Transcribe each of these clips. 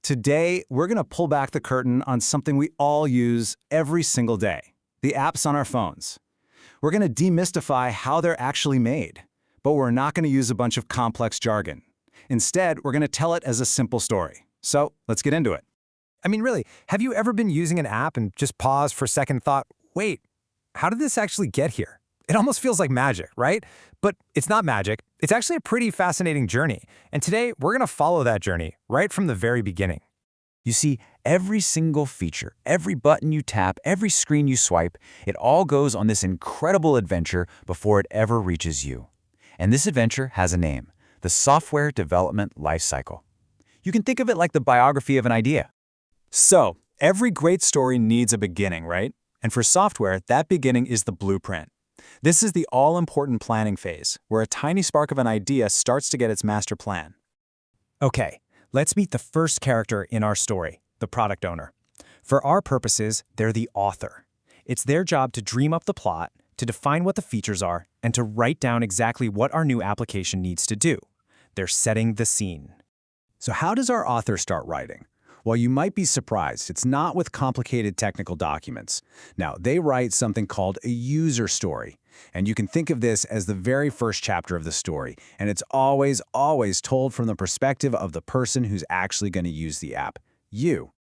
Today, we're going to pull back the curtain on something we all use every single day, the apps on our phones. We're going to demystify how they're actually made, but we're not going to use a bunch of complex jargon. Instead, we're going to tell it as a simple story. So let's get into it. I mean, really, have you ever been using an app and just paused for a second and thought, wait, how did this actually get here? It almost feels like magic, right? But it's not magic. It's actually a pretty fascinating journey. And today, we're going to follow that journey right from the very beginning. You see, every single feature, every button you tap, every screen you swipe, it all goes on this incredible adventure before it ever reaches you. And this adventure has a name, the Software Development Lifecycle. You can think of it like the biography of an idea. So, every great story needs a beginning, right? And for software, that beginning is the blueprint. This is the all-important planning phase, where a tiny spark of an idea starts to get its master plan. Okay, let's meet the first character in our story, the product owner. For our purposes, they're the author. It's their job to dream up the plot, to define what the features are, and to write down exactly what our new application needs to do. They're setting the scene. So how does our author start writing? Well, you might be surprised. It's not with complicated technical documents. Now, they write something called a user story. And you can think of this as the very first chapter of the story. And it's always told from the perspective of the person who's actually going to use the app, you.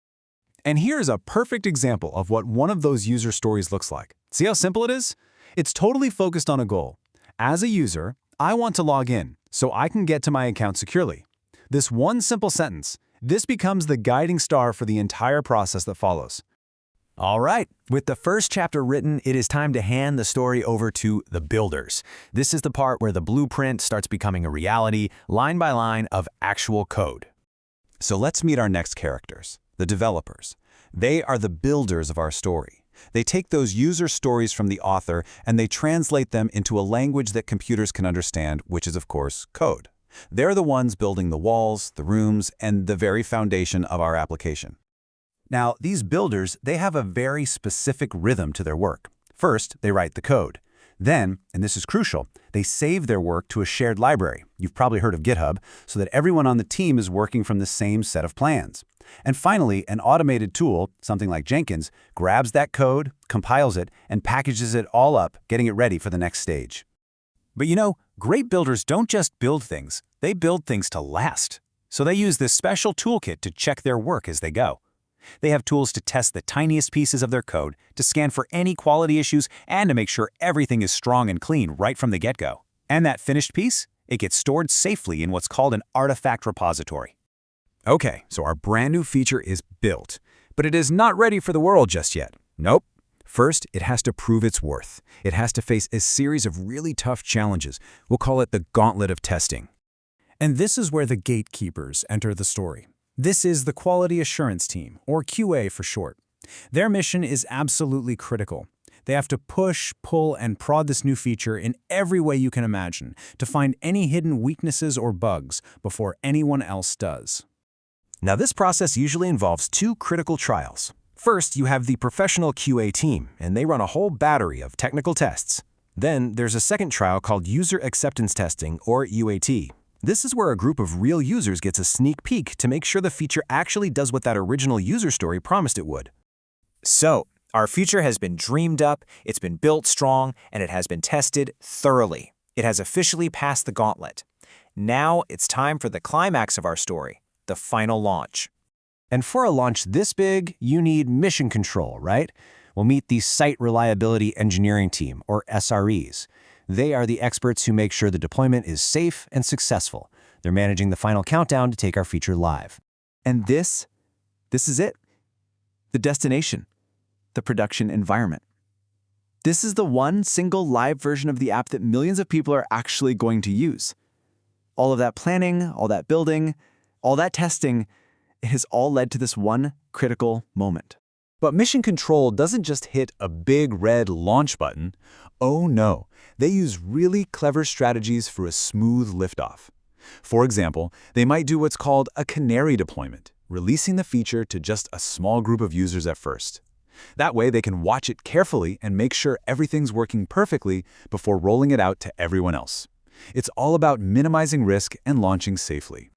And here's a perfect example of what one of those user stories looks like. See how simple it is? It's totally focused on a goal. As a user, I want to log in so I can get to my account securely. This one simple sentence, this becomes the guiding star for the entire process that follows. All right, with the first chapter written, it is time to hand the story over to the builders. This is the part where the blueprint starts becoming a reality, line by line of actual code. So let's meet our next characters, the developers. They are the builders of our story. They take those user stories from the author and they translate them into a language that computers can understand, which is, of course, code. They're the ones building the walls, the rooms, and the very foundation of our application. Now, these builders, they have a very specific rhythm to their work. First, they write the code. Then, and this is crucial, they save their work to a shared library. You've probably heard of GitHub, so that everyone on the team is working from the same set of plans. And finally, an automated tool, something like Jenkins, grabs that code, compiles it, and packages it all up, getting it ready for the next stage. But you know, great builders don't just build things, they build things to last. So they use this special toolkit to check their work as they go. They have tools to test the tiniest pieces of their code, to scan for any quality issues, and to make sure everything is strong and clean right from the get-go. And that finished piece, it gets stored safely in what's called an artifact repository. Okay, so our brand new feature is built, but it is not ready for the world just yet. Nope. First, it has to prove its worth. It has to face a series of really tough challenges. We'll call it the gauntlet of testing. And this is where the gatekeepers enter the story. This is the Quality Assurance Team, or QA for short. Their mission is absolutely critical. They have to push, pull, and prod this new feature in every way you can imagine to find any hidden weaknesses or bugs before anyone else does. Now, this process usually involves two critical trials. First, you have the professional QA team, and they run a whole battery of technical tests. Then, there's a second trial called User Acceptance Testing, or UAT. This is where a group of real users gets a sneak peek to make sure the feature actually does what that original user story promised it would. So, our feature has been dreamed up, it's been built strong, and it has been tested thoroughly. It has officially passed the gauntlet. Now, it's time for the climax of our story, the final launch. And for a launch this big, you need mission control, right? We'll meet the Site Reliability Engineering Team, or SREs. They are the experts who make sure the deployment is safe and successful. They're managing the final countdown to take our feature live. And this is it. The destination, the production environment. This is the one single live version of the app that millions of people are actually going to use. All of that planning, all that building, all that testing, it has all led to this one critical moment. But Mission Control doesn't just hit a big red launch button. Oh no, they use really clever strategies for a smooth liftoff. For example, they might do what's called a canary deployment, releasing the feature to just a small group of users at first. That way they can watch it carefully and make sure everything's working perfectly before rolling it out to everyone else. It's all about minimizing risk and launching safely.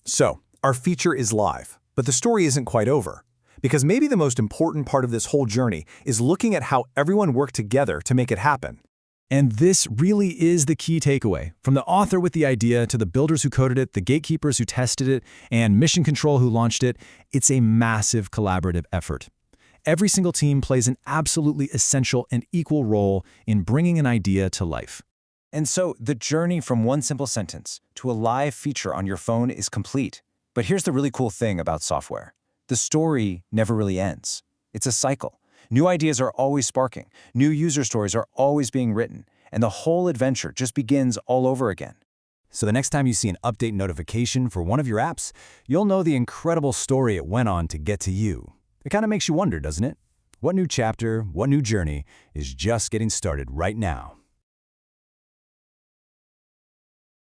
So, our feature is live. But the story isn't quite over, because maybe the most important part of this whole journey is looking at how everyone worked together to make it happen. And this really is the key takeaway. From the author with the idea to the builders who coded it, the gatekeepers who tested it, and mission control who launched it, it's a massive collaborative effort. Every single team plays an absolutely essential and equal role in bringing an idea to life. And so the journey from one simple sentence to a live feature on your phone is complete. But here's the really cool thing about software. The story never really ends. It's a cycle. New ideas are always sparking, new user stories are always being written, and the whole adventure just begins all over again. So the next time you see an update notification for one of your apps, you'll know the incredible story it went on to get to you. It kind of makes you wonder, doesn't it? What new chapter, what new journey is just getting started right now?